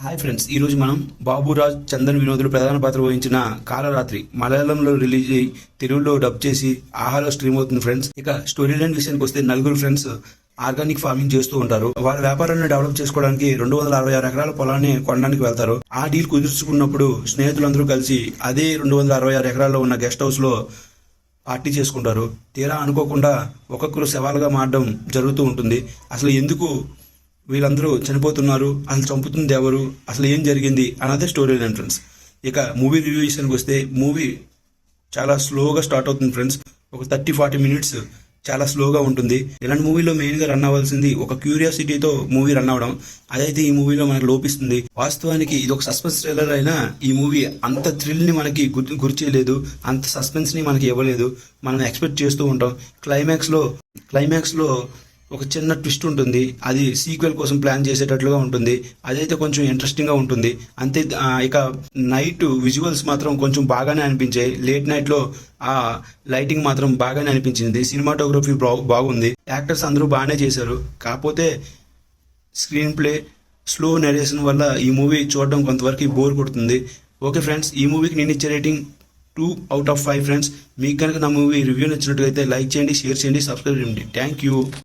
Hi friends, ఈరోజు మనం బాబురాజ్ చందన్ వినోదులు ప్రధాన పాత్ర వహించిన కాలరాత్రి మలయాళంలో రిలీజ్ అయ్యి తెలుగులో డబ్ చేసి ఆహాలో స్ట్రీమ్ అవుతుంది ఫ్రెండ్స్. ఇక స్టోరీ లైన్ విషయానికి వస్తే నలుగురు ఫ్రెండ్స్ ఆర్గానిక్ ఫార్మింగ్ చేస్తూ ఉంటారు. వాళ్ళ వ్యాపారాన్ని డెవలప్ చేసుకోవడానికి 266 ఎకరాల పొలాన్ని కొనడానికి వెళ్తారు. ఆ డీల్ కుదుర్చుకున్నప్పుడు స్నేహితులందరూ కలిసి అదే 266 ఎకరాల్లో ఉన్న గెస్ట్ హౌస్ లో పార్టీ చేసుకుంటారు. తీరా అనుకోకుండా ఒక్కొక్కరు శవాలుగా మారడం జరుగుతూ ఉంటుంది. అసలు ఎందుకు వీళ్ళందరూ చనిపోతున్నారు, అసలు చంపుతుంది ఎవరు, అసలు ఏం జరిగింది అన్నదే స్టోరీ లైన్ ఫ్రెండ్స్. ఇక మూవీ రివ్యూ విషయానికి వస్తే మూవీ చాలా స్లోగా స్టార్ట్ అవుతుంది ఫ్రెండ్స్. ఒక 30-40 మినిట్స్ చాలా స్లోగా ఉంటుంది. ఇలాంటి మూవీలో మెయిన్ గా రన్ అవ్వాల్సింది ఒక క్యూరియాసిటీతో మూవీ రన్ అవడం. అదైతే ఈ మూవీలో మనకు లోపిస్తుంది. వాస్తవానికి ఇది ఒక సస్పెన్స్ థ్రిల్లర్ అయినా ఈ మూవీ అంత థ్రిల్ ని మనకి గురి చేయలేదు, అంత సస్పెన్స్ ని మనకి ఇవ్వలేదు. మనం ఎక్స్పెక్ట్ చేస్తూ ఉంటాం. క్లైమాక్స్ లో ఒక చిన్న ట్విస్ట్ ఉంటుంది. అది సీక్వెల్ కోసం ప్లాన్ చేసేటట్లుగా ఉంటుంది. అదైతే కొంచెం ఇంట్రెస్టింగ్ గా ఉంటుంది అంతే. ఇక నైట్ విజువల్స్ మాత్రం కొంచెం బాగానే అనిపించాయి. లేట్ నైట్ లో ఆ లైటింగ్ మాత్రం బాగానే అనిపించింది. సినిమాటోగ్రఫీ బాగుంది. యాక్టర్స్ అందరూ బాగానే చేశారు. కాకపోతే స్క్రీన్ ప్లే, స్లో నెరేషన్ వల్ల ఈ మూవీ చూడడం కొంతవరకు బోర్ కొడుతుంది. ఓకే ఫ్రెండ్స్, ఈ మూవీకి నేను ఇచ్చే రేటింగ్ 2/5 ఫ్రెండ్స్. మీకు కనుక నా మూవీ రివ్యూ నచ్చినట్లయితే లైక్ చేయండి, షేర్ చేయండి, సబ్స్క్రైబ్ చేయండి. Thank you.